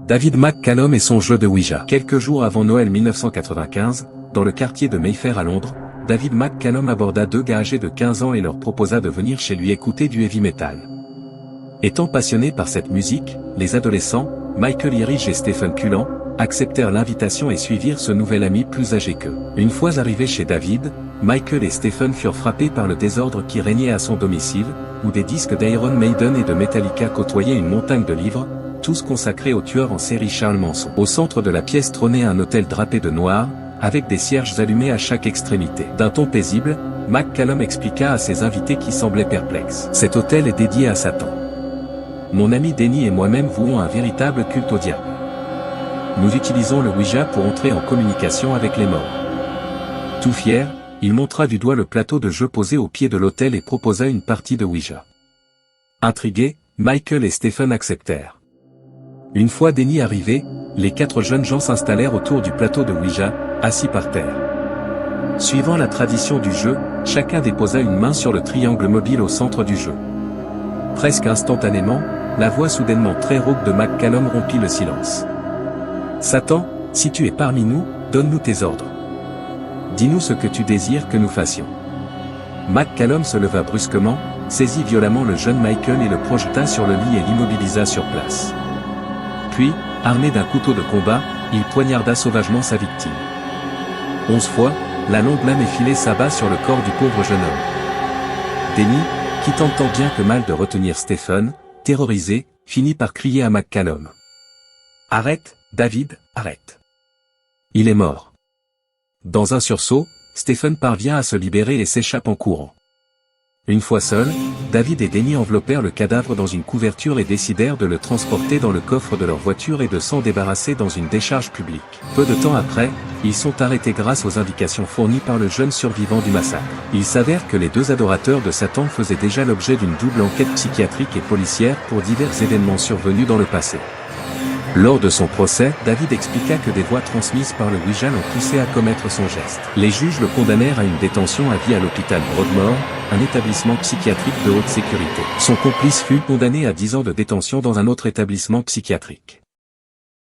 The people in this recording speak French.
David McCallum et son jeu de Ouija. Quelques jours avant Noël 1995, dans le quartier de Mayfair à Londres, David McCallum aborda deux gars âgés de 15 ans et leur proposa de venir chez lui écouter du heavy metal. Étant passionnés par cette musique, les adolescents, Michael Irige et Stephen Cullen, acceptèrent l'invitation et suivirent ce nouvel ami plus âgé qu'eux. Une fois arrivés chez David, Michael et Stephen furent frappés par le désordre qui régnait à son domicile, où des disques d'Iron Maiden et de Metallica côtoyaient une montagne de livres, tous consacrés au tueur en série Charles Manson. Au centre de la pièce trônait un autel drapé de noir, avec des cierges allumés à chaque extrémité. D'un ton paisible, McCallum expliqua à ses invités qui semblaient perplexes. Cet autel est dédié à Satan. Mon ami Denny et moi-même vouons un véritable culte au diable. Nous utilisons le Ouija pour entrer en communication avec les morts. Tout fier, il montra du doigt le plateau de jeu posé au pied de l'autel et proposa une partie de Ouija. Intrigués, Michael et Stephen acceptèrent. Une fois Denny arrivé, les quatre jeunes gens s'installèrent autour du plateau de Ouija, assis par terre. Suivant la tradition du jeu, chacun déposa une main sur le triangle mobile au centre du jeu. Presque instantanément, la voix soudainement très rauque de McCallum rompit le silence. « Satan, si tu es parmi nous, donne-nous tes ordres. Dis-nous ce que tu désires que nous fassions. » McCallum se leva brusquement, saisit violemment le jeune Michael et le projeta sur le lit et l'immobilisa sur place. Puis, armé d'un couteau de combat, il poignarda sauvagement sa victime. 11 fois, la longue lame effilée s'abat sur le corps du pauvre jeune homme. Denny, qui tente tant bien que mal de retenir Stephen, terrorisé, finit par crier à McCallum. « Arrête, David, arrête. Il est mort. » Dans un sursaut, Stephen parvient à se libérer et s'échappe en courant. Une fois seul, David et Denny enveloppèrent le cadavre dans une couverture et décidèrent de le transporter dans le coffre de leur voiture et de s'en débarrasser dans une décharge publique. Peu de temps après, ils sont arrêtés grâce aux indications fournies par le jeune survivant du massacre. Il s'avère que les deux adorateurs de Satan faisaient déjà l'objet d'une double enquête psychiatrique et policière pour divers événements survenus dans le passé. Lors de son procès, David expliqua que des voix transmises par le Ouija l'ont poussé à commettre son geste. Les juges le condamnèrent à une détention à vie à l'hôpital Broadmoor, un établissement psychiatrique de haute sécurité. Son complice fut condamné à 10 ans de détention dans un autre établissement psychiatrique.